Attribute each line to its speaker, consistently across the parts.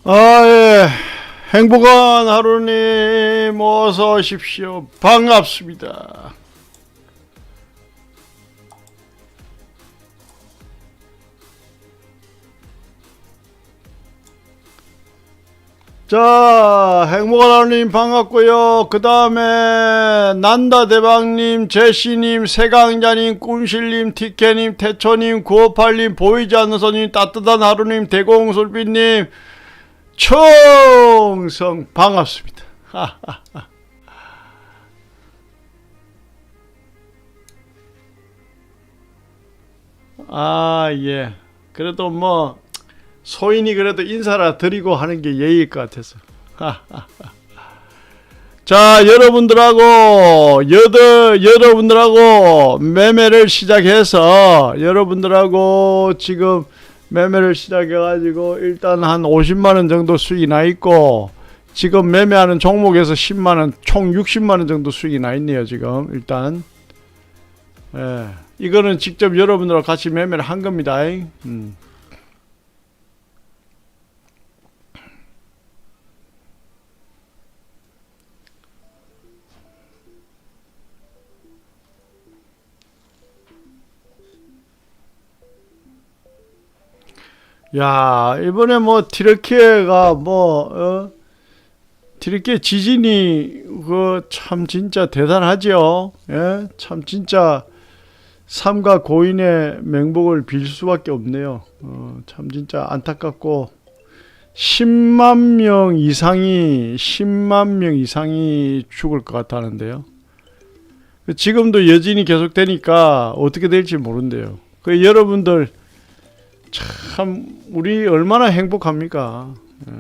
Speaker 1: 예. 행복한 하루님, 어서 오십시오. 반갑습니다. 자, 행복한 하루님 반갑고요. 그 다음에 난다대방님, 제시님, 세강자님, 꿈실님, 티켓님, 태초님, 958님, 보이지 않는 손님, 따뜻한 하루님, 대공솔빛님, 총성 반갑습니다. 예. 그래도 뭐 소인이 그래도 인사라 드리고 하는 게 예의일 것 같아서. 자, 여러분들하고 매매를 시작해서 여러분들하고 지금 매매를 시작해가지고 일단 한 50만원 정도 수익이 나 있고, 지금 매매하는 종목에서 10만원, 총 60만원 정도 수익이 나 있네요, 지금. 일단. 예. 이거는 직접 여러분들하고 같이 매매를 한 겁니다. 야, 이번에 뭐 튀르키예가 튀르키예 지진이 참 진짜 대단하죠. 예? 참 진짜 삼가 고인의 명복을 빌 수밖에 없네요. 참 진짜 안타깝고 10만 명 이상이 죽을 것 같다는데요. 지금도 여진이 계속되니까 어떻게 될지 모른대요. 여러분들 참 우리 얼마나 행복합니까? 예.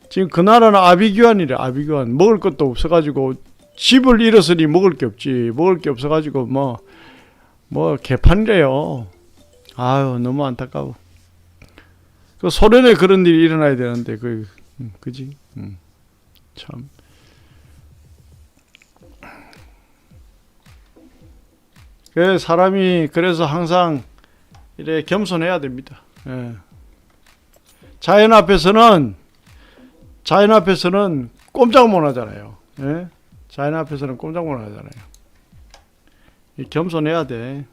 Speaker 1: 지금 그 나라는 아비규환이래. 아비규환. 먹을 것도 없어가지고 집을 잃었으니 먹을 게 없지. 먹을 게 없어가지고 개판이래요. 아유, 너무 안타까워. 소련에 그런 일이 일어나야 되는데 그지? 참. 사람이 그래서 항상 이래 겸손해야 됩니다. 예. 자연 앞에서는 꼼짝 못 하잖아요. 예? 자연 앞에서는 꼼짝 못 하잖아요. 겸손해야 돼.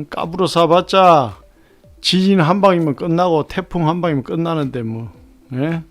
Speaker 1: 까불어 싸봤자 지진 한 방이면 끝나고 태풍 한 방이면 끝나는데 뭐. 예?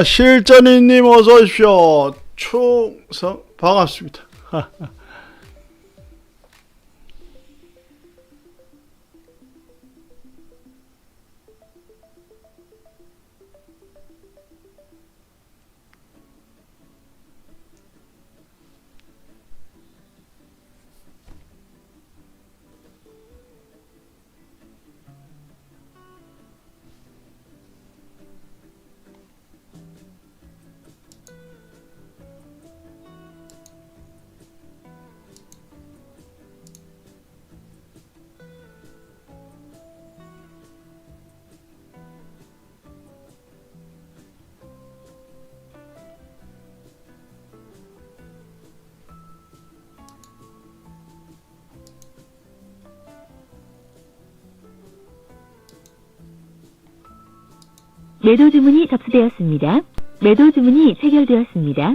Speaker 1: 실전이님 어서 오십시오. 충성 반갑습니다.
Speaker 2: 매도 주문이 접수되었습니다. 매도 주문이 체결되었습니다.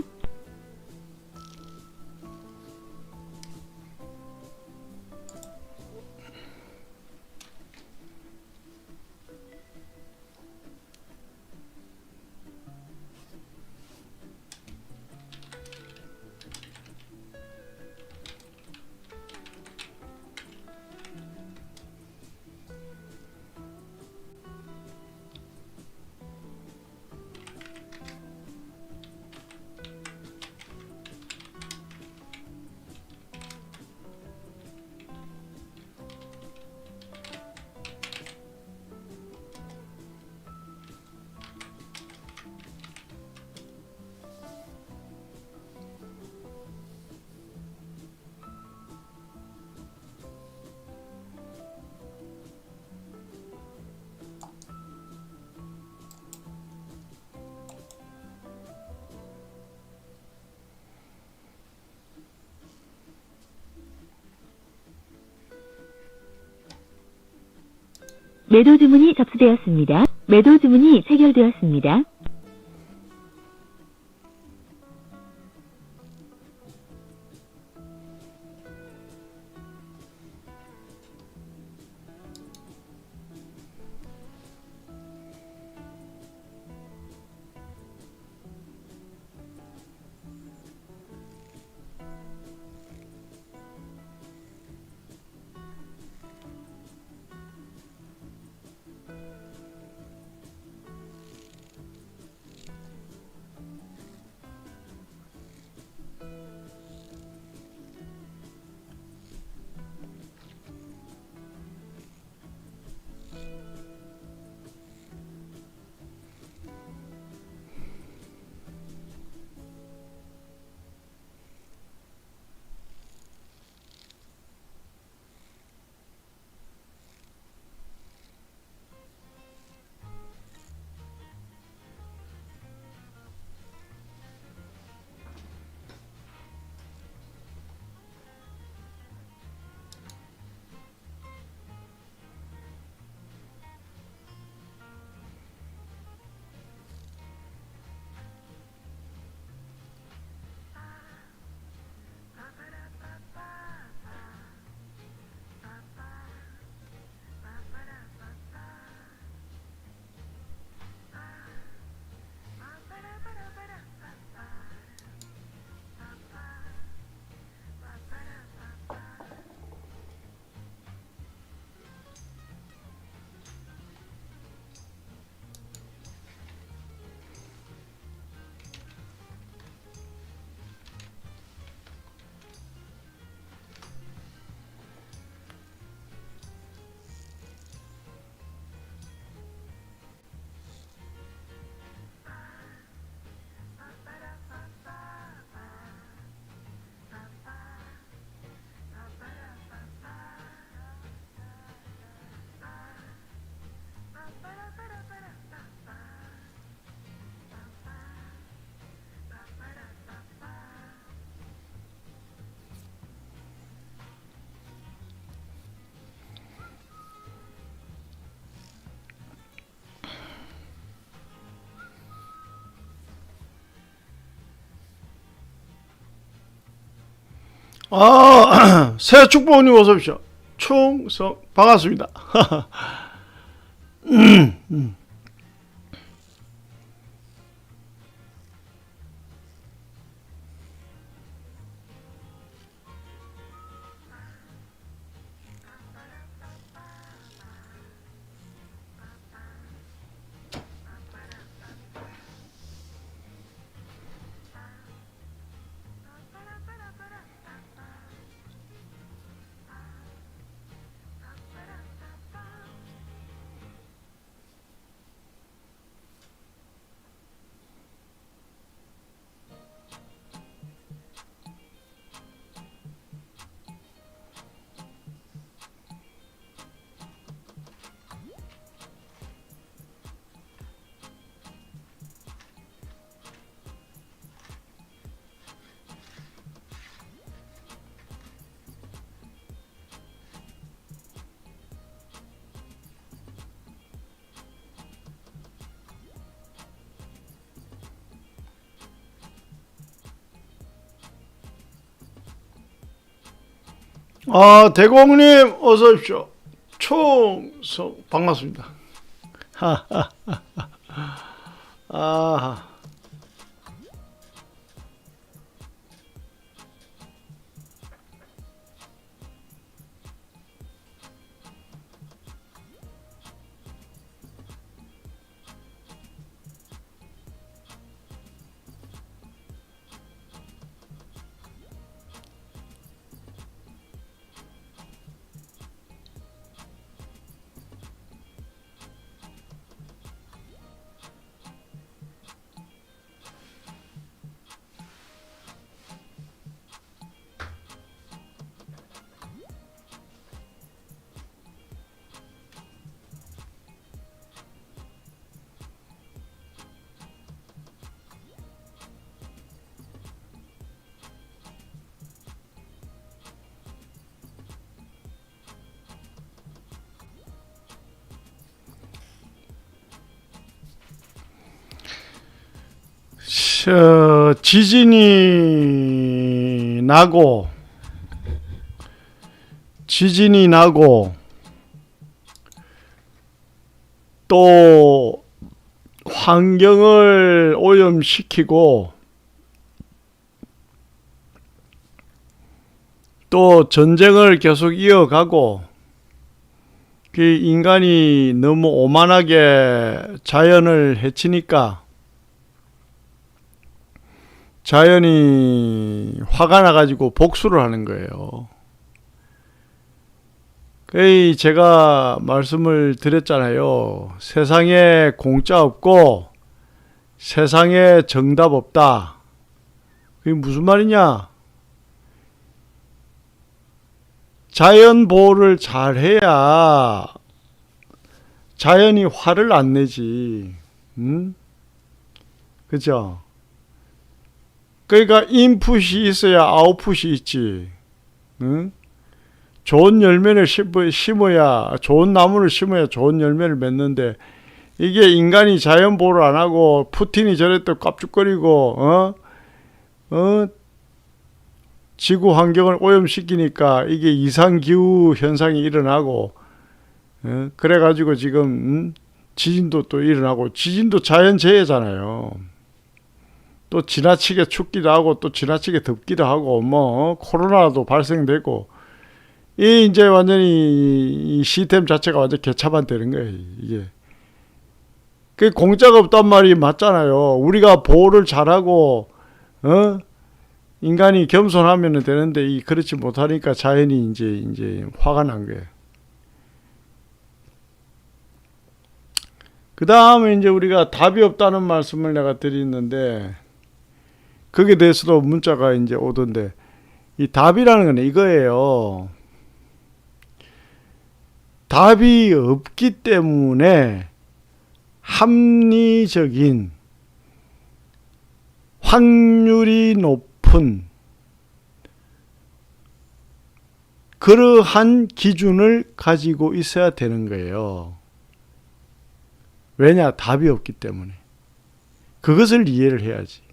Speaker 2: 매도 주문이 접수되었습니다. 매도 주문이 체결되었습니다.
Speaker 1: 새 축복님 어서 오십시오. 총성 반갑습니다. 아, 대공님 어서 오십시오. 총성 반갑습니다. 아, 지진이 나고 또 환경을 오염시키고 또 전쟁을 계속 이어가고 그 인간이 너무 오만하게 자연을 해치니까 자연이 화가 나가지고 복수를 하는 거예요. 그 제가 말씀을 드렸잖아요. 세상에 공짜 없고 세상에 정답 없다. 그게 무슨 말이냐? 자연 보호를 잘 해야 자연이 화를 안 내지. 그죠? 그러니까 인풋이 있어야 아웃풋이 있지. 응? 좋은 열매를 심어야, 좋은 나무를 심어야 좋은 열매를 맺는데, 이게 인간이 자연 보호를 안 하고 푸틴이 저래 또 깝죽거리고 지구 환경을 오염시키니까 이게 이상기후 현상이 일어나고 그래가지고 지금 지진도 또 일어나고, 지진도 자연재해잖아요. 또 지나치게 춥기도 하고 또 지나치게 덥기도 하고 뭐 코로나도 발생되고, 이 이제 완전히 이 시스템 자체가 완전 개차반 되는 거예요. 이게 그 공짜가 없단 말이 맞잖아요. 우리가 보호를 잘하고 인간이 겸손하면 되는데 이 그렇지 못하니까 자연이 이제 화가 난 거예요. 그 다음에 이제 우리가 답이 없다는 말씀을 내가 드리는데, 거기에 대해서도 문자가 이제 오던데, 이 답이라는 건 이거예요. 답이 없기 때문에 합리적인 확률이 높은 그러한 기준을 가지고 있어야 되는 거예요. 왜냐? 답이 없기 때문에. 그것을 이해를 해야지.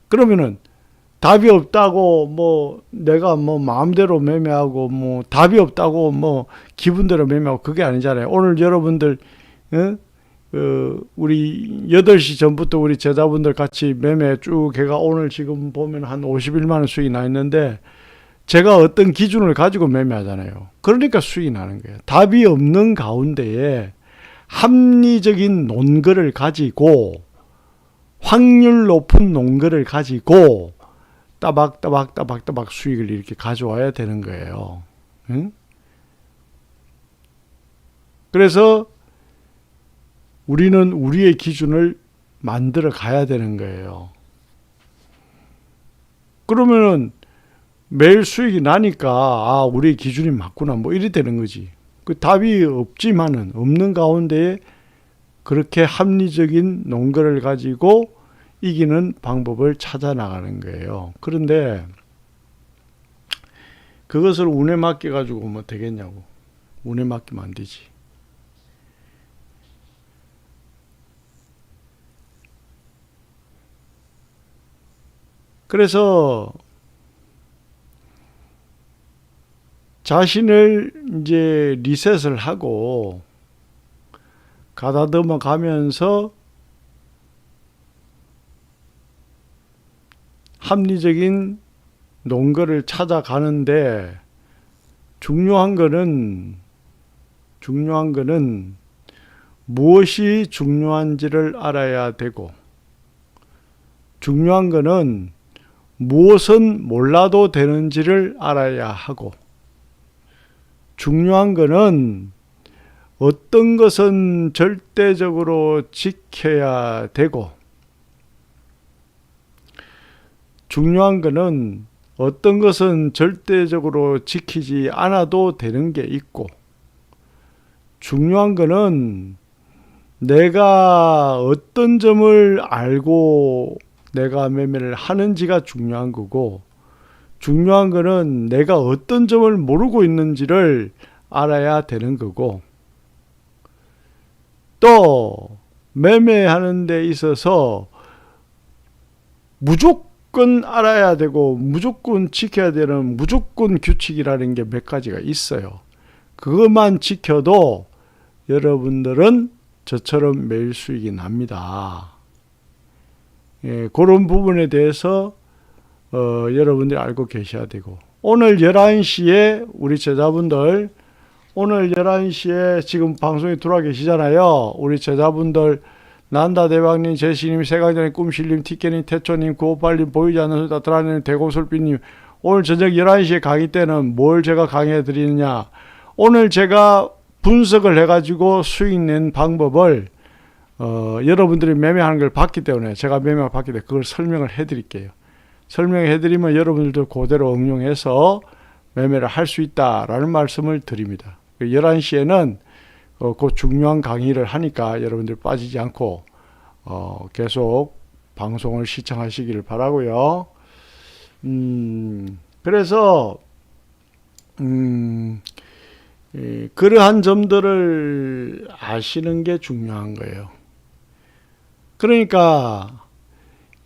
Speaker 1: 그러면은 답이 없다고 뭐 내가 뭐 마음대로 매매하고 뭐 답이 없다고 뭐 기분대로 매매하고 그게 아니잖아요. 오늘 여러분들 우리 8시 전부터 우리 제자분들 같이 매매 쭉 해가 오늘 지금 보면 한 51만 원 수익이 나 있는데, 제가 어떤 기준을 가지고 매매하잖아요. 그러니까 수익이 나는 거예요. 답이 없는 가운데에 합리적인 논거를 가지고, 확률 높은 논거를 가지고 따박따박 수익을 이렇게 가져와야 되는 거예요. 응? 그래서 우리는 우리의 기준을 만들어 가야 되는 거예요. 그러면은 매일 수익이 나니까 아, 우리의 기준이 맞구나 뭐 이래 되는 거지. 그 답이 없지만은 없는 가운데에 그렇게 합리적인 논거를 가지고 이기는 방법을 찾아 나가는 거예요. 그런데 그것을 운에 맡겨 가지고 뭐 되겠냐고. 운에 맡기면 안 되지. 그래서 자신을 이제 리셋을 하고 가다듬어 가면서 합리적인 논거를 찾아가는데 중요한 거는 무엇이 중요한지를 알아야 되고, 중요한 거는 무엇은 몰라도 되는지를 알아야 하고, 중요한 거는 어떤 것은 절대적으로 지켜야 되고, 중요한 거는 어떤 것은 절대적으로 지키지 않아도 되는 게 있고, 중요한 거는 내가 어떤 점을 알고 내가 매매를 하는지가 중요한 거고, 중요한 거는 내가 어떤 점을 모르고 있는지를 알아야 되는 거고, 또 매매하는 데 있어서 무조건 알아야 되고 무조건 지켜야 되는 무조건 규칙이라는 게 몇 가지가 있어요. 그것만 지켜도 여러분들은 저처럼 매일 수익이 납니다. 예, 그런 부분에 대해서 여러분들이 알고 계셔야 되고, 오늘 11시에 우리 제자분들, 오늘 11시에 지금 방송에 들어와 계시잖아요. 우리 제자분들, 난다대박님, 제시님, 세강자님, 꿈실님, 티켓님, 태초님, 958님, 보이지 않는 소리 다트라님, 대고솔비님, 오늘 저녁 11시에 강의 때는 뭘 제가 강의해 드리느냐, 오늘 제가 분석을 해가지고 수익 낸 방법을 여러분들이 매매하는 걸 봤기 때문에, 제가 매매를 봤기 때문에 그걸 설명을 해드릴게요. 설명해드리면 여러분들도 그대로 응용해서 매매를 할 수 있다라는 말씀을 드립니다. 11시에는 그 중요한 강의를 하니까 여러분들 빠지지 않고 계속 방송을 시청하시기를 바라고요. 그래서 그러한 점들을 아시는 게 중요한 거예요. 그러니까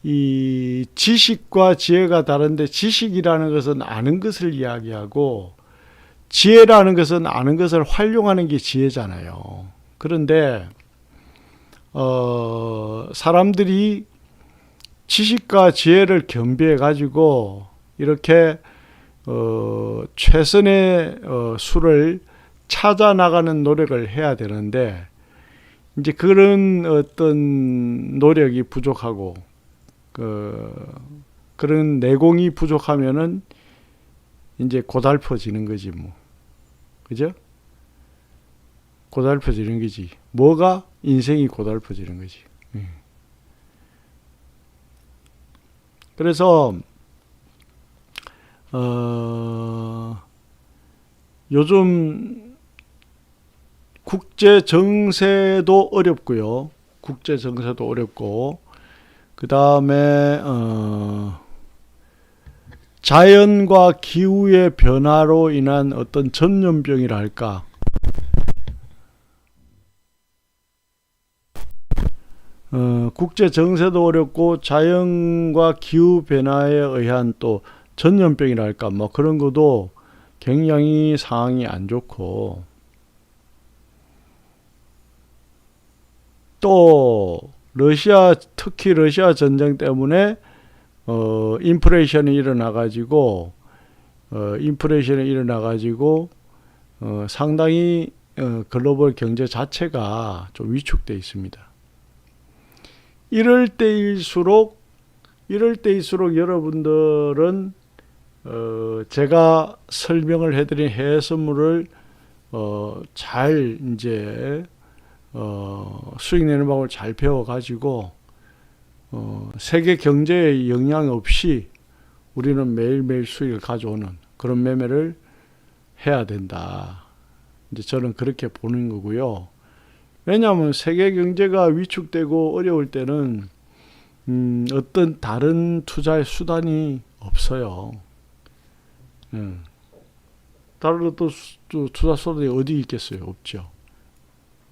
Speaker 1: 이 지식과 지혜가 다른데, 지식이라는 것은 아는 것을 이야기하고 지혜라는 것은 아는 것을 활용하는 게 지혜잖아요. 그런데 사람들이 지식과 지혜를 겸비해 가지고 이렇게 최선의 수를 찾아 나가는 노력을 해야 되는데, 이제 그런 어떤 노력이 부족하고 그런 내공이 부족하면은 이제 고달퍼지는 거지 뭐. 그죠? 고달퍼지는 거지. 뭐가? 인생이 고달퍼지는 거지. 그래서 요즘 국제 정세도 어렵고요. 국제 정세도 어렵고, 그 다음에 자연과 기후의 변화로 인한 어떤 전염병이랄까, 국제 정세도 어렵고 자연과 기후 변화에 의한 또 전염병이랄까, 뭐 그런 것도 굉장히 상황이 안 좋고, 또 특히 러시아 전쟁 때문에 인플레이션이 일어나가지고 상당히 글로벌 경제 자체가 좀 위축돼 있습니다. 이럴 때일수록 여러분들은 제가 설명을 해드린 해외 선물을 잘 이제 수익 내는 방법을 잘 배워가지고 세계 경제에 영향 없이 우리는 매일매일 수익을 가져오는 그런 매매를 해야 된다. 이제 저는 그렇게 보는 거고요. 왜냐하면 세계 경제가 위축되고 어려울 때는 어떤 다른 투자의 수단이 없어요. 다른 또 투자 수단이 어디 있겠어요? 없죠.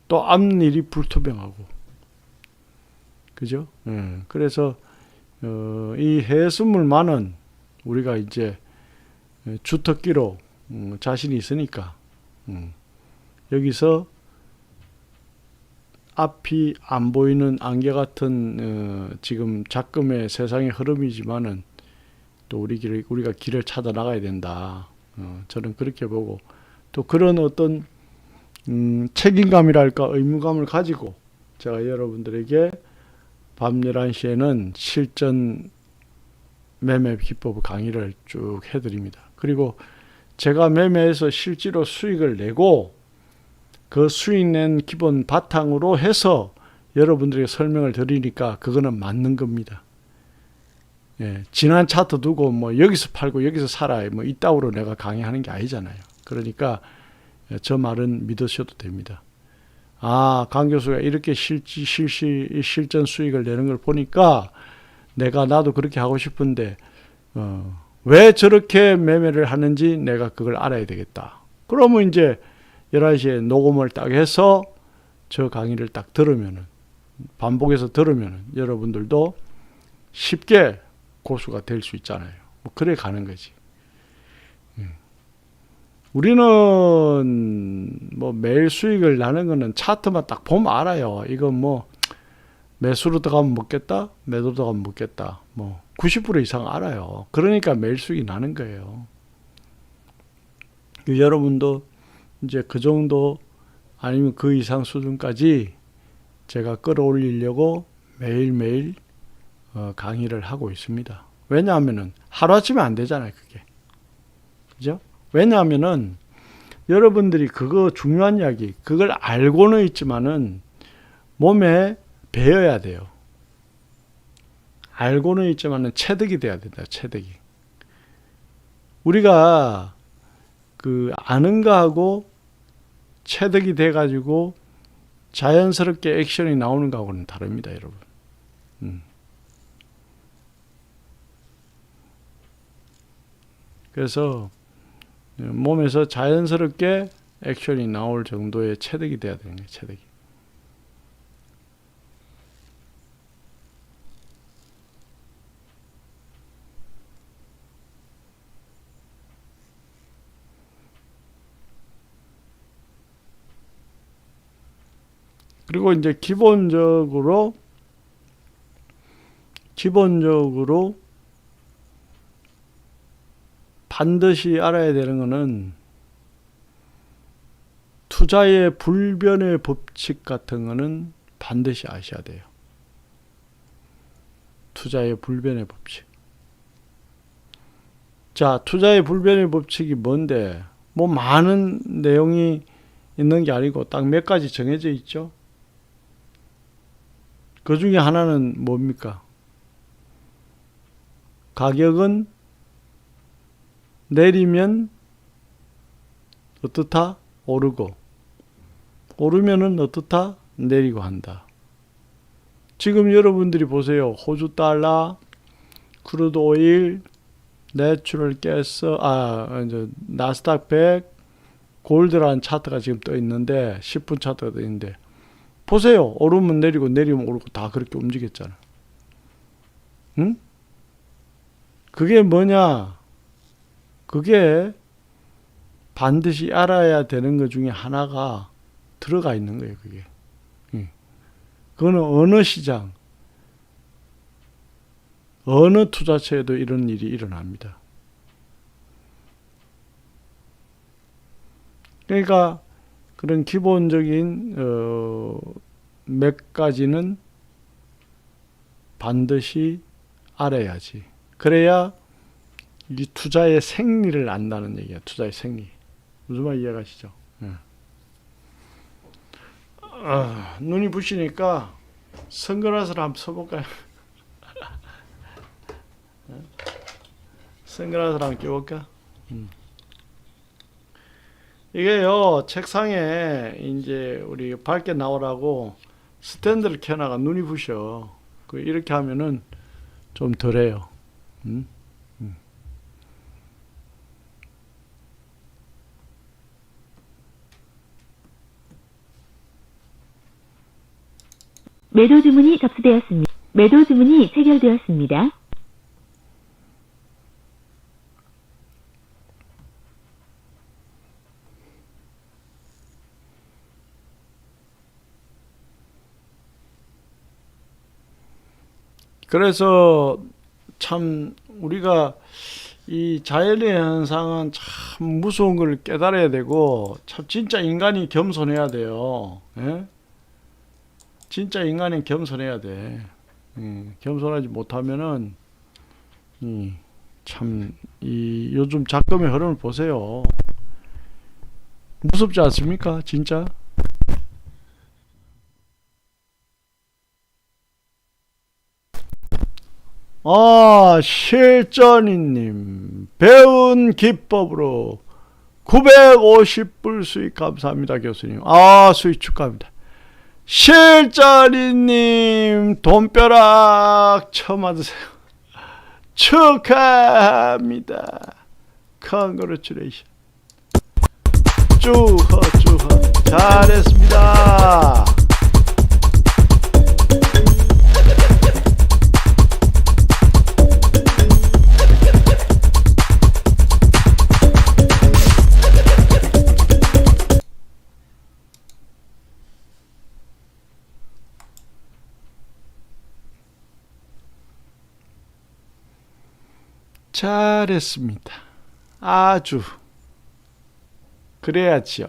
Speaker 1: 또 앞일이 불투명하고, 그죠? 그래서 이 해외 선물만은 우리가 이제 주특기로 자신이 있으니까. 여기서 앞이 안 보이는 안개 같은 지금 작금의 세상의 흐름이지만은 또 우리가 길을 찾아 나가야 된다. 저는 그렇게 보고, 또 그런 어떤 책임감이랄까 의무감을 가지고 제가 여러분들에게 밤 11시에는 실전 매매 기법 강의를 쭉 해드립니다. 그리고 제가 매매에서 실제로 수익을 내고 그 수익 낸 기본 바탕으로 해서 여러분들에게 설명을 드리니까 그거는 맞는 겁니다. 예, 지난 차트 두고 뭐 여기서 팔고 여기서 사라 뭐 이따구로 내가 강의하는 게 아니잖아요. 그러니까 저 말은 믿으셔도 됩니다. 아, 강 교수가 이렇게 실전 수익을 내는 걸 보니까 나도 그렇게 하고 싶은데 왜 저렇게 매매를 하는지 내가 그걸 알아야 되겠다. 그러면 이제 11시에 녹음을 딱 해서 저 강의를 딱 들으면은, 반복해서 들으면은 여러분들도 쉽게 고수가 될 수 있잖아요. 뭐 그래 가는 거지. 우리는 뭐 매일 수익을 나는 거는 차트만 딱 보면 알아요. 이건 뭐 매수로 들어가면 먹겠다, 매도로 들어가면 먹겠다. 뭐 90% 이상 알아요. 그러니까 매일 수익이 나는 거예요. 여러분도 이제 그 정도 아니면 그 이상 수준까지 제가 끌어올리려고 매일매일 강의를 하고 있습니다. 왜냐하면은 하루아침에 안 되잖아요, 그게. 그죠? 왜냐하면은 여러분들이 그거 중요한 이야기, 그걸 알고는 있지만은 몸에 배어야 돼요. 알고는 있지만은 체득이 돼야 된다, 체득이. 우리가 그 아는 거하고 체득이 돼가지고 자연스럽게 액션이 나오는 거하고는 다릅니다, 여러분. 그래서 몸에서 자연스럽게 액션이 나올 정도의 체득이 돼야 되는 거예요, 체득이. 그리고 이제 기본적으로 반드시 알아야 되는 거는 투자의 불변의 법칙 같은 거는 반드시 아셔야 돼요. 투자의 불변의 법칙. 자, 투자의 불변의 법칙이 뭔데? 뭐 많은 내용이 있는 게 아니고 딱 몇 가지 정해져 있죠. 그 중에 하나는 뭡니까? 가격은 내리면 어떻다? 오르고, 오르면은 어떻다? 내리고 한다. 지금 여러분들이 보세요. 호주 달러, 크루드 오일, 내추럴 가스, 나스닥 100, 골드라는 차트가 지금 떠 있는데 10분 차트가 떠 있는데 보세요. 오르면 내리고 내리면 오르고 다 그렇게 움직였잖아. 응? 그게 뭐냐? 그게 반드시 알아야 되는 것 중에 하나가 들어가 있는 거예요, 그게. 그거는 어느 시장, 어느 투자처에도 이런 일이 일어납니다. 그러니까 그런 기본적인 몇 가지는 반드시 알아야지. 그래야 이 투자의 생리를 안다는 얘기야. 투자의 생리. 무슨 말 이해가시죠? 눈이 부시니까 선글라스를 한번 써볼까요? 선글라스를 한번 껴볼까? 이게요, 책상에 이제 우리 밝게 나오라고 스탠드를 켜놔가 눈이 부셔. 이렇게 하면은 좀 덜해요.
Speaker 2: 매도 주문이 접수되었습니다. 매도 주문이 체결되었습니다.
Speaker 1: 그래서 참 우리가 이 자연의 현상은 참 무서운 걸 깨달아야 되고 참 진짜 인간이 겸손해야 돼요. 예? 진짜 인간이 겸손해야 돼. 겸손하지 못하면은 참 이 요즘 작금의 흐름을 보세요. 무섭지 않습니까? 진짜. 실전이님 배운 기법으로 950불 수익 감사합니다. 교수님. 수익 축하합니다. 실전이님 돈벼락 처음 받으세요. 축하합니다. Congratulations. 쭉 잘했습니다. 잘했습니다. 아주 그래야지요.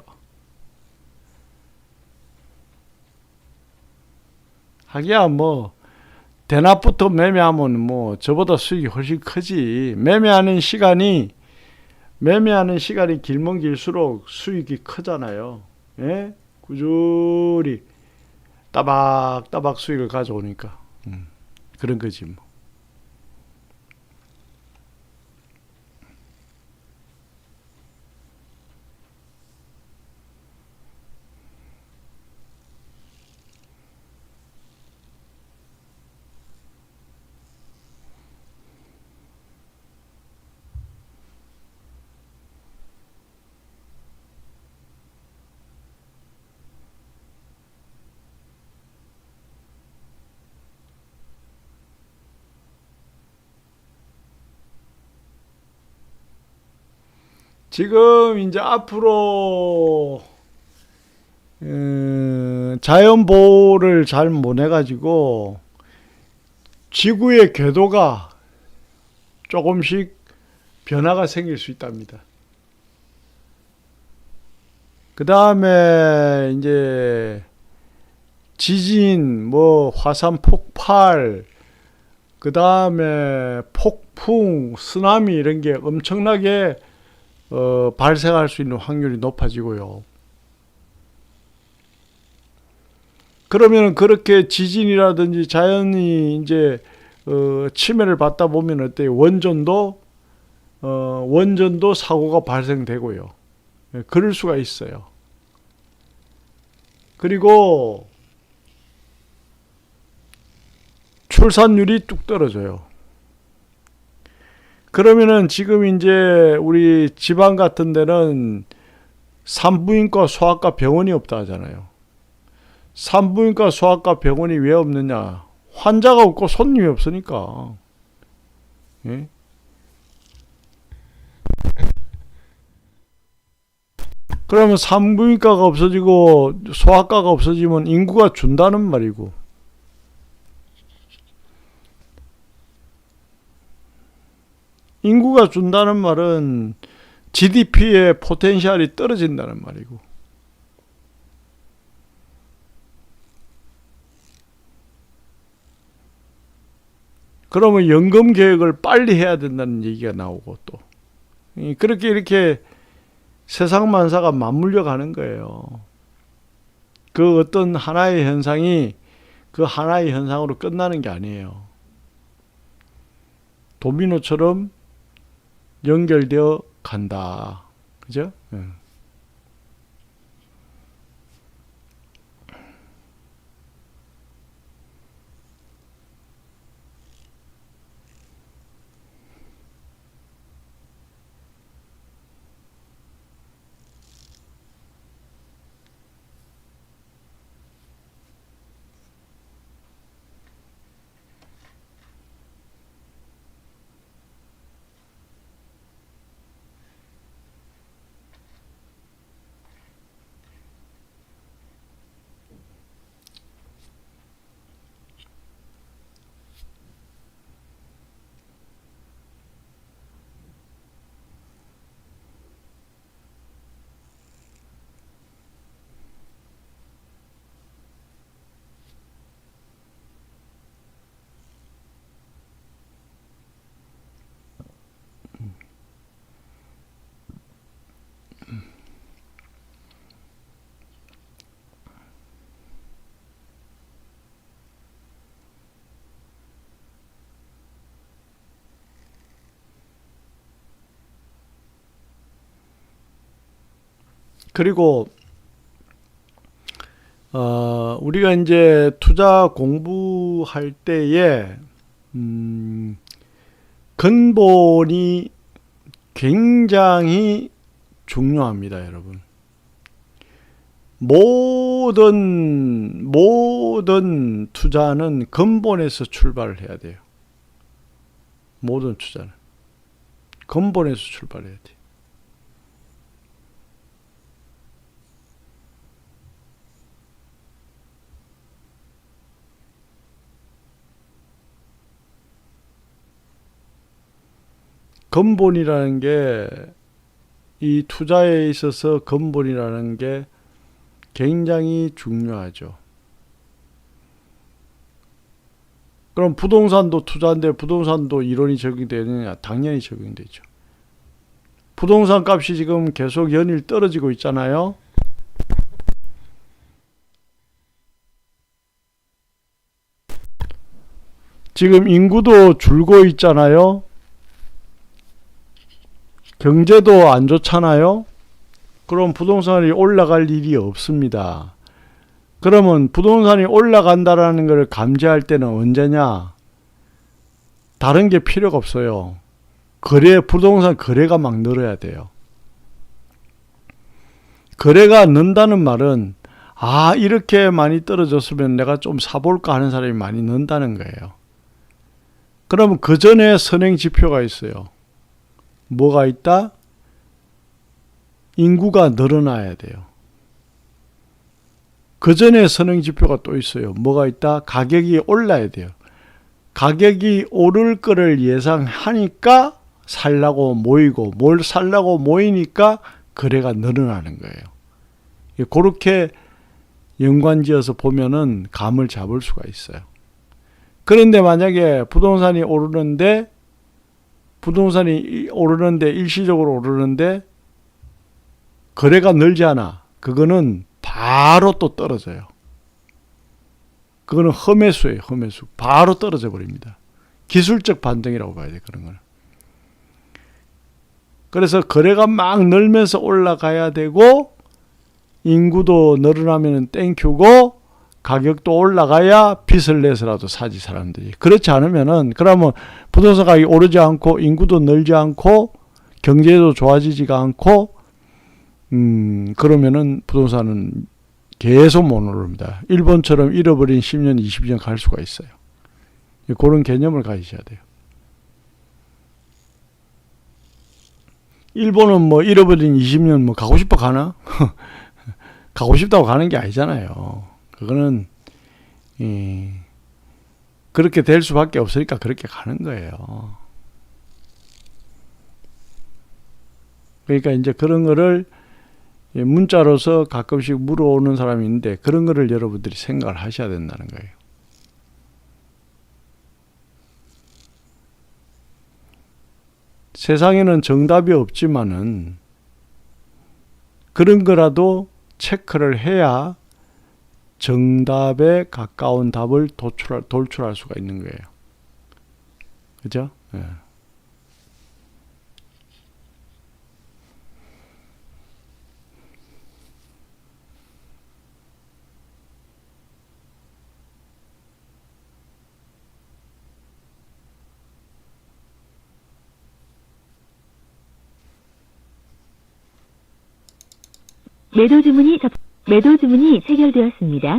Speaker 1: 하기야 뭐 대낮부터 매매하면 뭐 저보다 수익이 훨씬 크지. 매매하는 시간이 길면 길수록 수익이 크잖아요. 예? 꾸준히 따박따박 수익을 가져오니까 그런 거지 뭐. 지금 이제 앞으로 자연 보호를 잘 못해가지고 지구의 궤도가 조금씩 변화가 생길 수 있답니다. 그 다음에 이제 지진, 뭐 화산 폭발, 그 다음에 폭풍, 쓰나미 이런 게 엄청나게 발생할 수 있는 확률이 높아지고요. 그러면 그렇게 지진이라든지 자연이 이제 침해를 받다 보면 어때요? 원전도 사고가 발생되고요. 그럴 수가 있어요. 그리고 출산율이 뚝 떨어져요. 그러면은 지금 이제 우리 지방 같은 데는 산부인과 소아과 병원이 없다 하잖아요. 산부인과 소아과 병원이 왜 없느냐? 환자가 없고 손님이 없으니까. 예? 그러면 산부인과가 없어지고 소아과가 없어지면 인구가 준다는 말이고. 인구가 준다는 말은 GDP의 포텐셜이 떨어진다는 말이고. 그러면 연금 계획을 빨리 해야 된다는 얘기가 나오고 또. 그렇게 이렇게 세상 만사가 맞물려 가는 거예요. 그 어떤 하나의 현상이 그 하나의 현상으로 끝나는 게 아니에요. 도미노처럼 연결되어 간다. 그죠? 그리고 우리가 이제 투자 공부할 때에 근본이 굉장히 중요합니다, 여러분. 모든 투자는 근본에서 출발을 해야 돼요. 모든 투자는 근본에서 출발해야 돼요. 근본이라는 게, 이 투자에 있어서 근본이라는 게 굉장히 중요하죠. 그럼 부동산도 투자인데 부동산도 이론이 적용되느냐? 당연히 적용되죠. 부동산 값이 지금 계속 연일 떨어지고 있잖아요. 지금 인구도 줄고 있잖아요. 경제도 안 좋잖아요. 그럼 부동산이 올라갈 일이 없습니다. 그러면 부동산이 올라간다라는 걸 감지할 때는 언제냐? 다른 게 필요가 없어요. 부동산 거래가 막 늘어야 돼요. 거래가 는다는 말은, 이렇게 많이 떨어졌으면 내가 좀 사볼까 하는 사람이 많이 는다는 거예요. 그러면 그 전에 선행 지표가 있어요. 뭐가 있다? 인구가 늘어나야 돼요. 그 전에 선행 지표가 또 있어요. 뭐가 있다? 가격이 올라야 돼요. 가격이 오를 거를 예상하니까 살라고 모이고, 뭘 살라고 모이니까 거래가 늘어나는 거예요. 그렇게 연관지어서 보면은 감을 잡을 수가 있어요. 그런데 만약에 부동산이 오르는데 일시적으로 오르는데 거래가 늘지 않아. 그거는 바로 또 떨어져요. 그거는 험해수예요. 험해수. 바로 떨어져 버립니다. 기술적 반등이라고 봐야 돼, 그런 거는. 그래서 거래가 막 늘면서 올라가야 되고, 인구도 늘어나면 땡큐고, 가격도 올라가야 빚을 내서라도 사지, 사람들이. 그렇지 않으면은, 그러면 부동산 가격이 오르지 않고, 인구도 늘지 않고, 경제도 좋아지지가 않고, 그러면은 부동산은 계속 못 오릅니다. 일본처럼 잃어버린 10년, 20년 갈 수가 있어요. 그런 개념을 가지셔야 돼요. 일본은 뭐 잃어버린 20년 뭐 가고 싶어 가나? 가고 싶다고 가는 게 아니잖아요. 그거는 그렇게 될 수밖에 없으니까 그렇게 가는 거예요. 그러니까 이제 그런 거를 문자로서 가끔씩 물어오는 사람이 있는데, 그런 거를 여러분들이 생각을 하셔야 된다는 거예요. 세상에는 정답이 없지만은 그런 거라도 체크를 해야 정답에 가까운 답을 돌출할 수가 있는 거예요. 그죠? 예.
Speaker 2: 매도 주문이 체결되었습니다.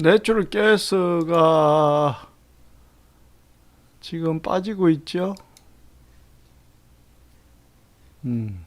Speaker 1: 내추럴 가스가 지금 빠지고 있죠. 음.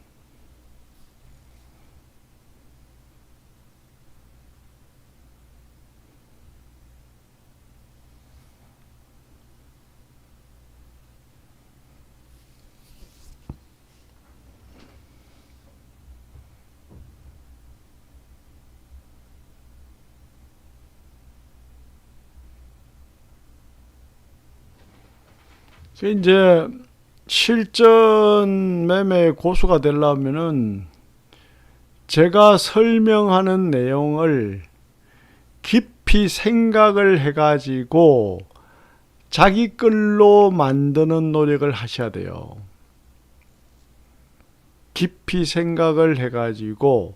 Speaker 1: 이제 실전 매매 고수가 되려면은 제가 설명하는 내용을 깊이 생각을 해가지고 자기 걸로 만드는 노력을 하셔야 돼요. 깊이 생각을 해가지고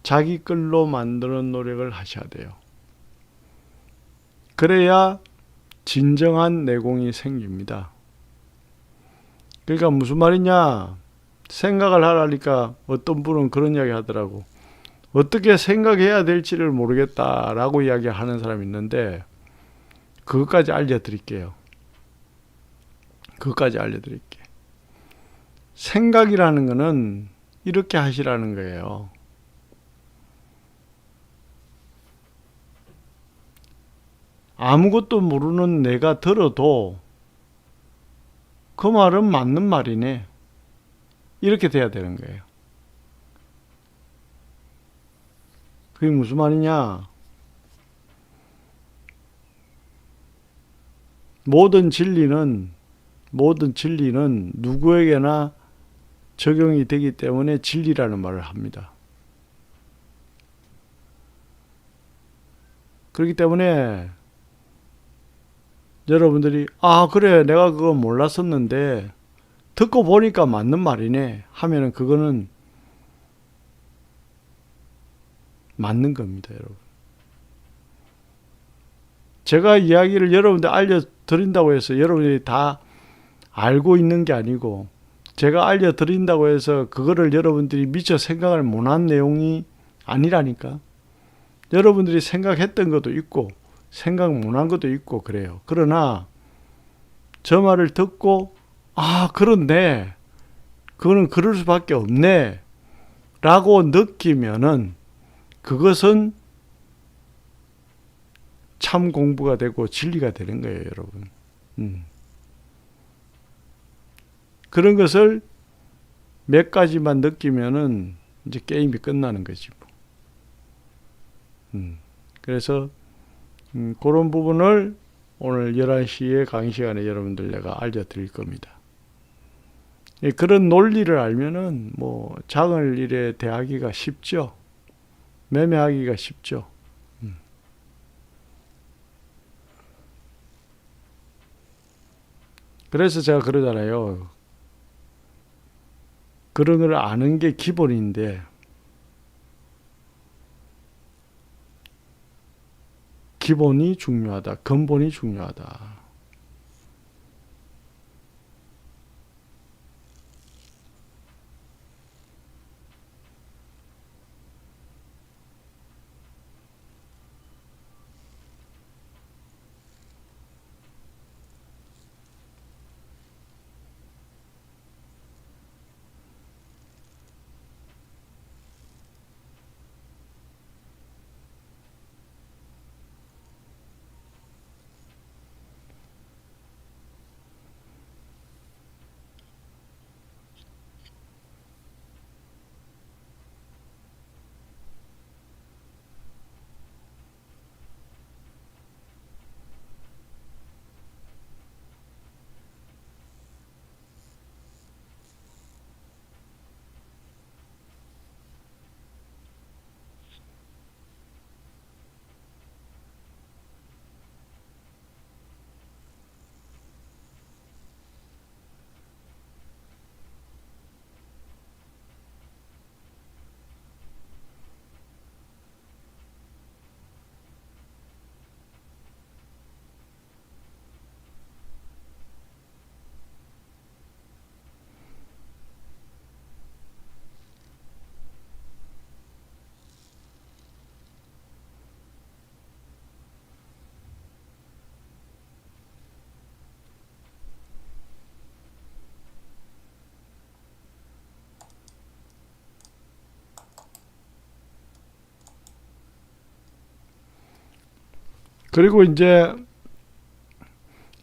Speaker 1: 자기 걸로 만드는 노력을 하셔야 돼요. 그래야 진정한 내공이 생깁니다. 그러니까 무슨 말이냐? 생각을 하라니까 어떤 분은 그런 이야기 하더라고. 어떻게 생각해야 될지를 모르겠다라고 이야기하는 사람이 있는데 그것까지 알려드릴게요. 그것까지 알려드릴게. 생각이라는 거는 이렇게 하시라는 거예요. 아무것도 모르는 내가 들어도 그 말은 맞는 말이네. 이렇게 돼야 되는 거예요. 그게 무슨 말이냐? 모든 진리는 누구에게나 적용이 되기 때문에 진리라는 말을 합니다. 그렇기 때문에 여러분들이 그래 내가 그거 몰랐었는데 듣고 보니까 맞는 말이네 하면은 그거는 맞는 겁니다, 여러분. 제가 이야기를 여러분들 알려드린다고 해서 여러분들이 다 알고 있는 게 아니고 제가 알려드린다고 해서 그거를 여러분들이 미처 생각을 못한 내용이 아니라니까. 여러분들이 생각했던 것도 있고 생각 못한 것도 있고 그래요. 그러나 저 말을 듣고 그런데 그거는 그럴 수밖에 없네 라고 느끼면은 그것은 참 공부가 되고 진리가 되는 거예요, 여러분. 그런 것을 몇 가지만 느끼면은 이제 게임이 끝나는 거지. 그래서 그런 부분을 오늘 11시에 강의 시간에 여러분들 내가 알려드릴 겁니다. 그런 논리를 알면은 뭐 장을 이래 대하기가 쉽죠. 매매하기가 쉽죠. 그래서 제가 그러잖아요. 그런 걸 아는 게 기본인데 기본이 중요하다. 근본이 중요하다. 그리고 이제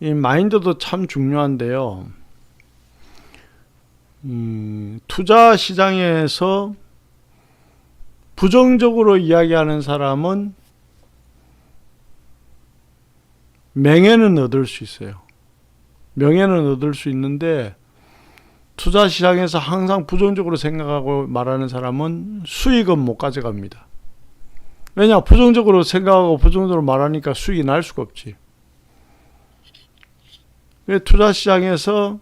Speaker 1: 이 마인드도 참 중요한데요. 투자 시장에서 부정적으로 이야기하는 사람은 명예는 얻을 수 있어요. 명예는 얻을 수 있는데 투자 시장에서 항상 부정적으로 생각하고 말하는 사람은 수익은 못 가져갑니다. 왜냐? 부정적으로 생각하고 부정적으로 말하니까 수익이 날 수가 없지. 투자 시장에서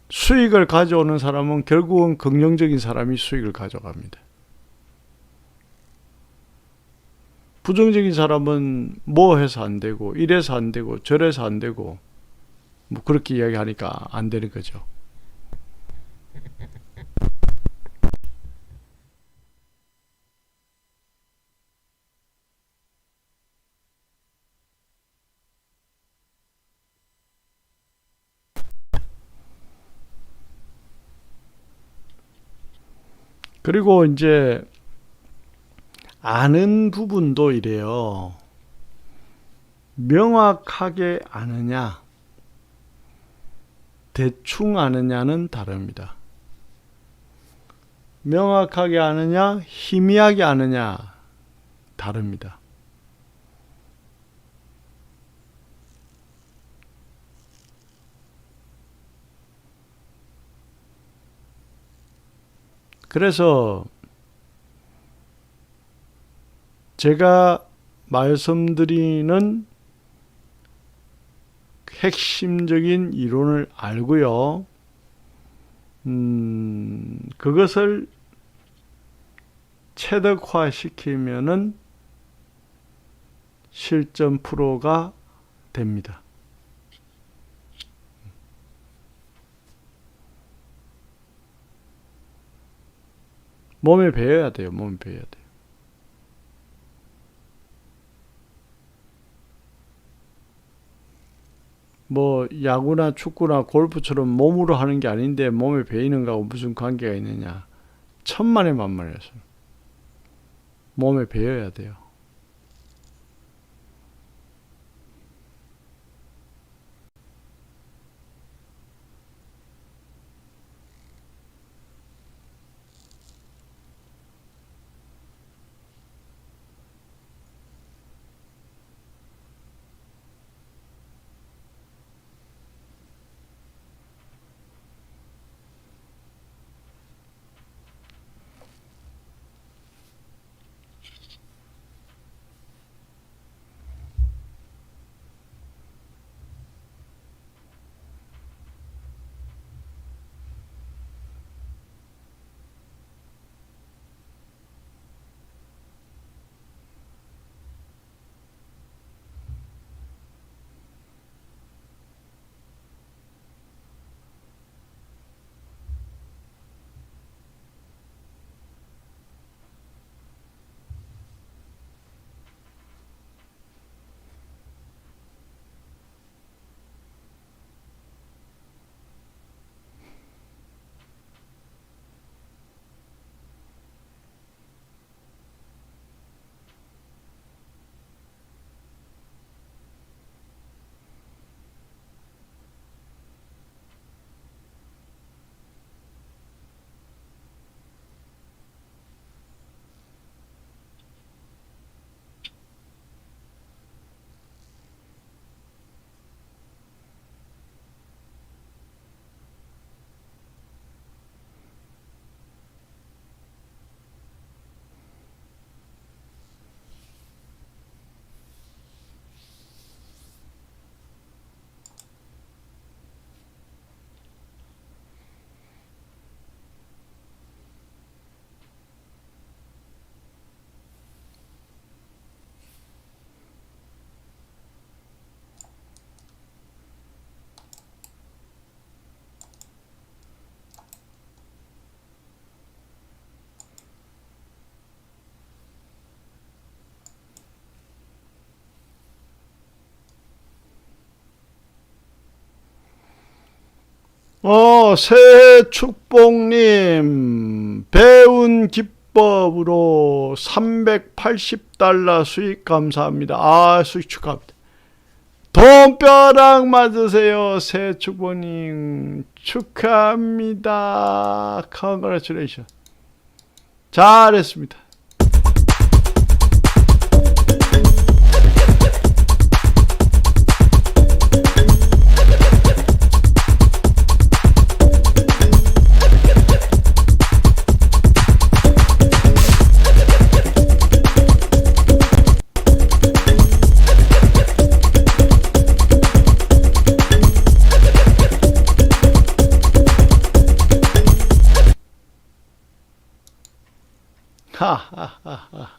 Speaker 1: 수익을 가져오는 사람은 결국은 긍정적인 사람이 수익을 가져갑니다. 부정적인 사람은 뭐 해서 안 되고 이래서 안 되고 저래서 안 되고 뭐 그렇게 이야기하니까 안 되는 거죠. 그리고 이제 아는 부분도 이래요. 명확하게 아느냐, 대충 아느냐는 다릅니다. 명확하게 아느냐, 희미하게 아느냐, 다릅니다. 그래서 제가 말씀드리는 핵심적인 이론을 알고요. 그것을 체득화시키면은 실전 프로가 됩니다. 몸에 배워야 돼요. 몸에 배워야 돼요. 뭐 야구나 축구나 골프처럼 몸으로 하는 게 아닌데 몸에 배이는 거하고 무슨 관계가 있느냐. 천만의 만만해서 몸에 배워야 돼요. 새해 축복님, 배운 비법으로 380달러 수익 감사합니다. 아, 수익 축하합니다. 돈벼락 맞으세요. 새 주부님 축하합니다. Congratulations. 잘했습니다. 하하하하.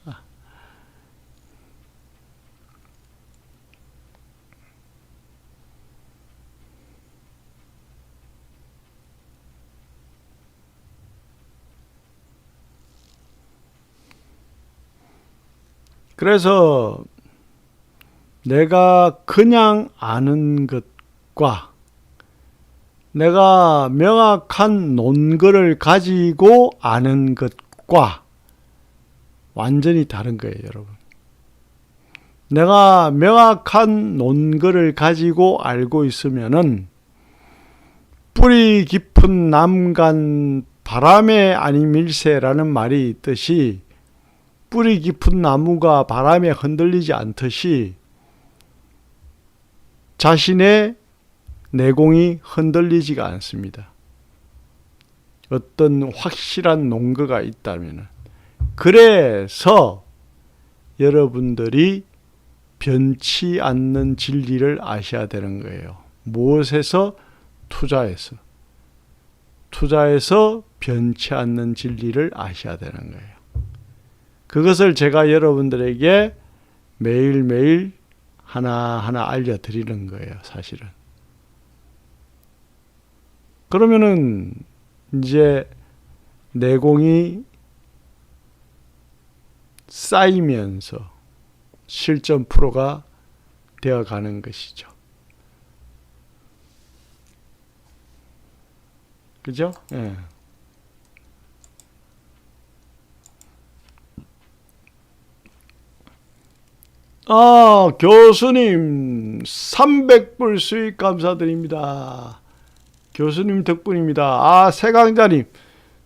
Speaker 1: 그래서 내가 그냥 아는 것과 내가 명확한 논거를 가지고 아는 것과 완전히 다른 거예요, 여러분. 내가 명확한 논거를 가지고 알고 있으면은 뿌리 깊은 남간 바람에 아니밀세라는 말이 있듯이 뿌리 깊은 나무가 바람에 흔들리지 않듯이 자신의 내공이 흔들리지가 않습니다. 어떤 확실한 논거가 있다면. 그래서 여러분들이 변치 않는 진리를 아셔야 되는 거예요. 무엇에서? 투자에서. 투자에서 변치 않는 진리를 아셔야 되는 거예요. 그것을 제가 여러분들에게 매일매일 하나하나 알려드리는 거예요, 사실은. 그러면은 이제 내공이 쌓이면서 실전 프로가 되어가는 것이죠. 그죠? 예. 아, 교수님 300불 수익 감사드립니다. 교수님 덕분입니다. 아, 세강자님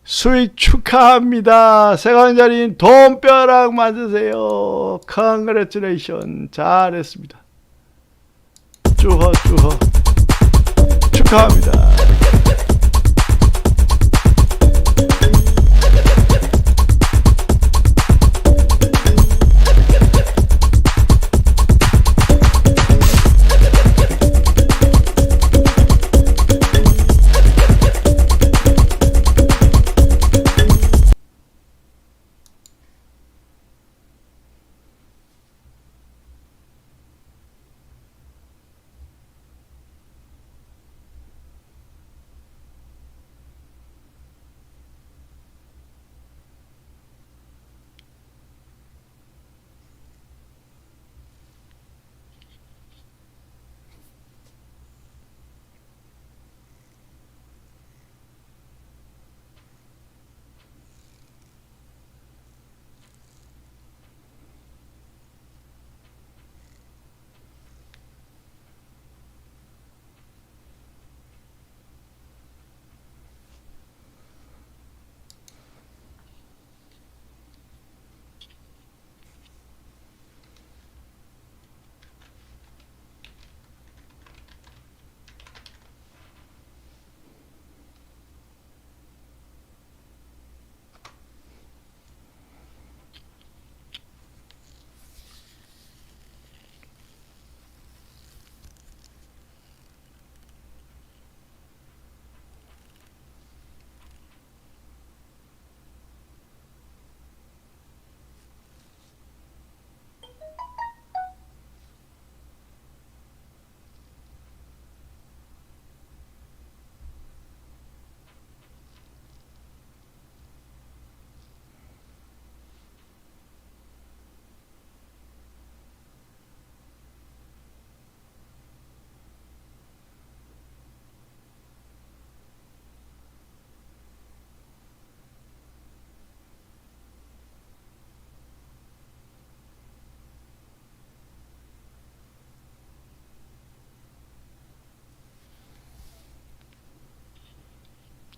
Speaker 1: 수익 축하합니다. 세강자님 돈벼락 맞으세요. Congratulations. 잘했습니다. 쭈허 축하합니다.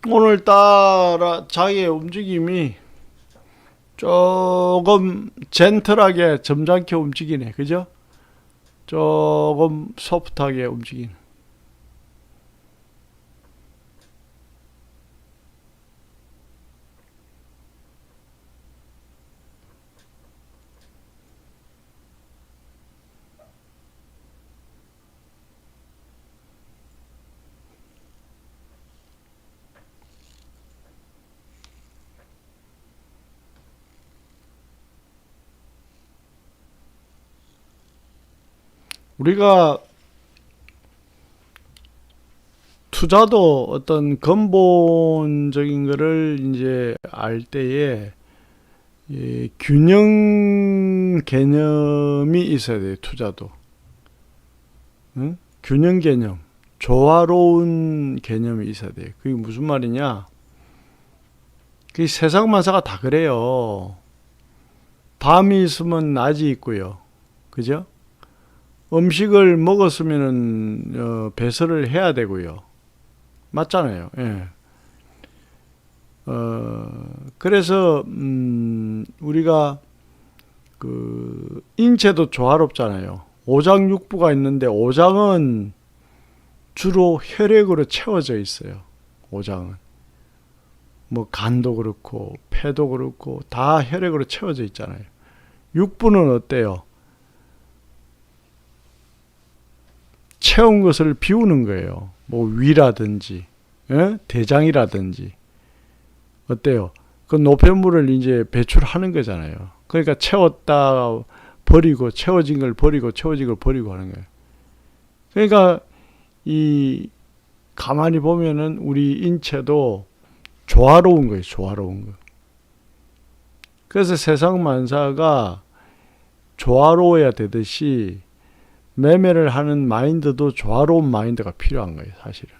Speaker 1: 오늘따라 자기의 움직임이 조금 젠틀하게 점잖게 움직이네. 그죠? 조금 소프트하게 움직이네. 우리가 투자도 어떤 근본적인 거를 이제 알 때에 이 균형 개념이 있어야 돼요. 투자도. 응? 균형 개념. 조화로운 개념이 있어야 돼요. 그게 무슨 말이냐? 그 세상 만사가 다 그래요. 밤이 있으면 낮이 있고요. 그죠? 음식을 먹었으면은 배설을 해야 되고요. 맞잖아요. 예. 그래서 우리가 그 인체도 조화롭잖아요. 오장육부가 있는데 오장은 주로 혈액으로 채워져 있어요. 오장은 뭐 간도 그렇고 폐도 그렇고 다 혈액으로 채워져 있잖아요. 육부는 어때요? 채운 것을 비우는 거예요. 뭐 위라든지 대장이라든지 어때요? 그 노폐물을 이제 배출하는 거잖아요. 그러니까 채웠다 버리고 채워진 걸 버리고 채워진 걸 버리고 하는 거예요. 그러니까 이 가만히 보면은 우리 인체도 조화로운 거예요. 조화로운 거. 그래서 세상 만사가 조화로워야 되듯이 매매를 하는 마인드도 조화로운 마인드가 필요한 거예요. 사실은.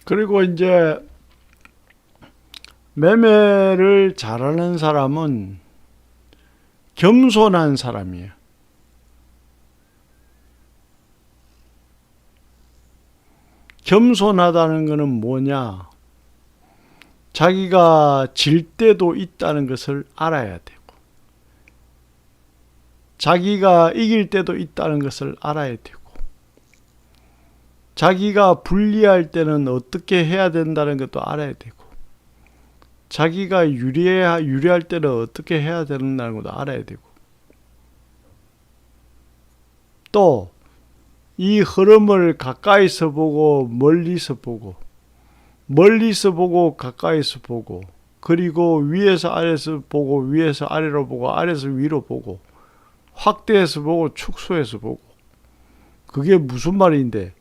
Speaker 1: 그리고 이제 매매를 잘하는 사람은 겸손한 사람이에요. 겸손하다는 것은 뭐냐? 자기가 질 때도 있다는 것을 알아야 되고, 자기가 이길 때도 있다는 것을 알아야 되고, 자기가 불리할 때는 어떻게 해야 된다는 것도 알아야 되고, 자기가 유리할 때는 어떻게 해야 된다는 것도 알아야 되고, 또 이 흐름을 가까이서 보고 멀리서 보고, 멀리서 보고 가까이서 보고, 그리고 위에서 아래서 보고, 위에서 아래로 보고, 아래서 위로 보고, 확대해서 보고, 축소해서 보고, 그게 무슨 말인데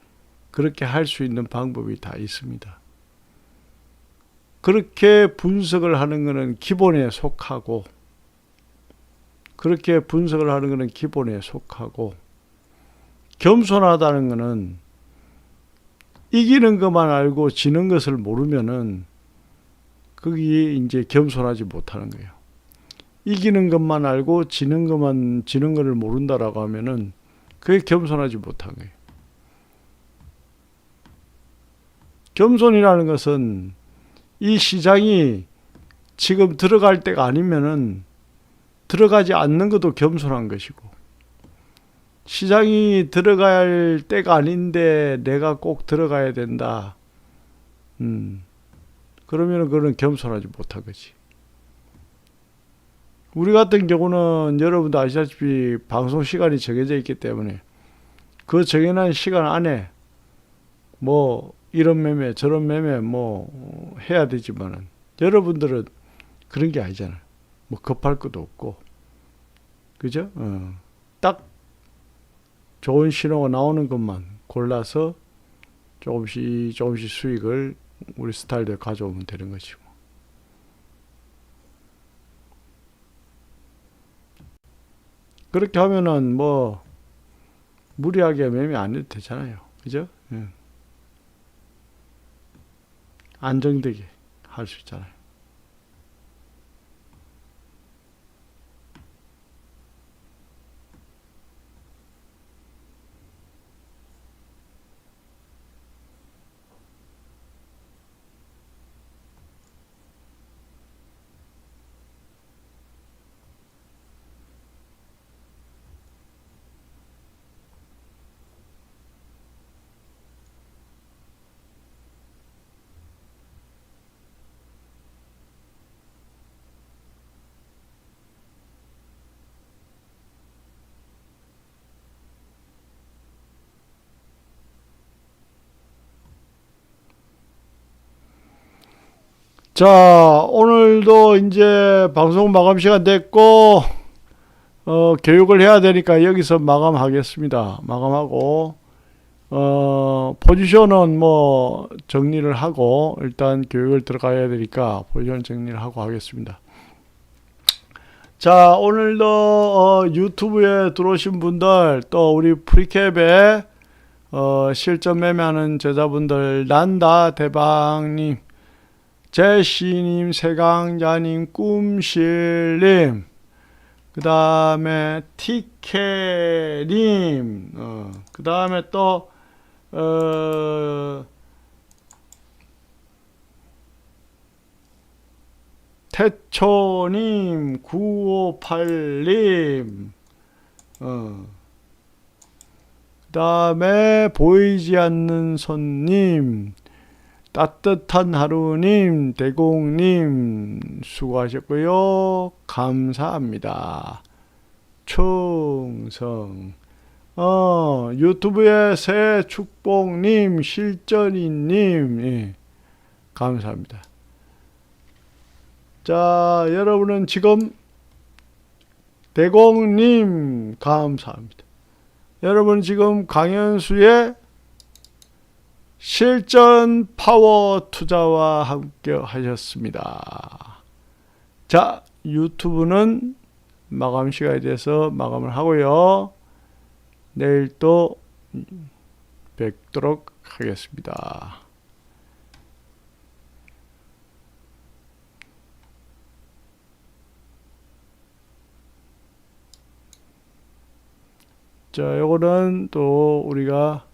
Speaker 1: 그렇게 할 수 있는 방법이 다 있습니다. 그렇게 분석을 하는 것은 기본에 속하고, 그렇게 분석을 하는 것은 기본에 속하고, 겸손하다는 것은 이기는 것만 알고 지는 것을 모르면은 그게 이제 겸손하지 못하는 거예요. 이기는 것만 알고 지는 것을 모른다라고 하면은 그게 겸손하지 못한 거예요. 겸손이라는 것은 이 시장이 지금 들어갈 때가 아니면은 들어가지 않는 것도 겸손한 것이고, 시장이 들어갈 때가 아닌데 내가 꼭 들어가야 된다. 그러면 그건 겸손하지 못한 거지. 우리 같은 경우는 여러분도 아시다시피 방송 시간이 정해져 있기 때문에 그 정해놓은 시간 안에 뭐 이런 매매 저런 매매 뭐 해야 되지만은 여러분들은 그런 게 아니잖아요. 뭐 급할 것도 없고, 그죠? 딱 좋은 신호가 나오는 것만 골라서 조금씩 수익을 우리 스타일대로 가져오면 되는 것이고. 그렇게 하면은 뭐 무리하게 매매 안 해도 되잖아요. 그죠? 안정되게 할 수 있잖아요. 자, 오늘도 이제 방송 마감 시간 됐고, 교육을 해야 되니까 여기서 마감하겠습니다. 마감하고, 포지션은 뭐 정리를 하고, 일단 교육을 들어가야 되니까 포지션 정리를 하고 하겠습니다. 자, 오늘도 유튜브에 들어오신 분들, 또 우리 프리캡에 실전 매매하는 제자분들, 난다 대방님, 제시님, 세강자님, 꿈실님, 그 다음에 티케님, 그 다음에 또 태초님, 958님, 그 다음에 보이지 않는 손님, 따뜻한 하루님, 대공님 수고하셨고요. 감사합니다. 충성. 유튜브에 새 축복님, 실전이님, 예, 감사합니다. 자, 여러분은 지금 대공님 감사합니다. 여러분 지금 강현수의 실전 파워 투자와 함께 하셨습니다. 자, 유튜브는 마감 시간에 대해서 마감을 하고요. 내일 또 뵙도록 하겠습니다. 자, 요거는 또 우리가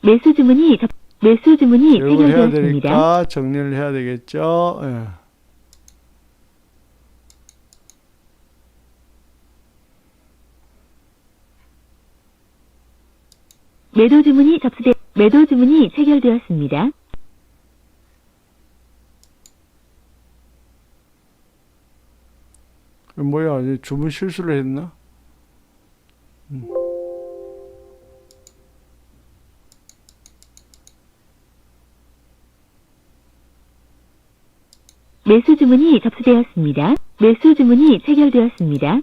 Speaker 2: 매수 주문이
Speaker 1: 교육을 해야
Speaker 2: 체결되었습니다.
Speaker 1: 되니까 정리를 해야 되겠죠. 예.
Speaker 2: 매도 주문이 체결되었습니다.
Speaker 1: 뭐야, 이제 주문 실수를 했나?
Speaker 2: 매수 주문이 접수되었습니다. 매수 주문이 체결되었습니다.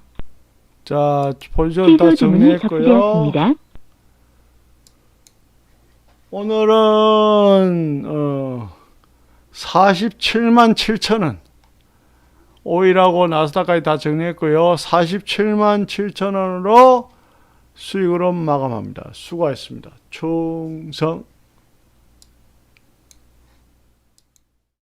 Speaker 1: 자, 포지션 다
Speaker 2: 취소 주문이
Speaker 1: 정리했고요.
Speaker 2: 접수되었습니다.
Speaker 1: 오늘은 47만 7천 원. 오일하고 나스닥까지 다 정리했고요. 47만 7천 원으로 수익으로 마감합니다. 수고하셨습니다. 충성.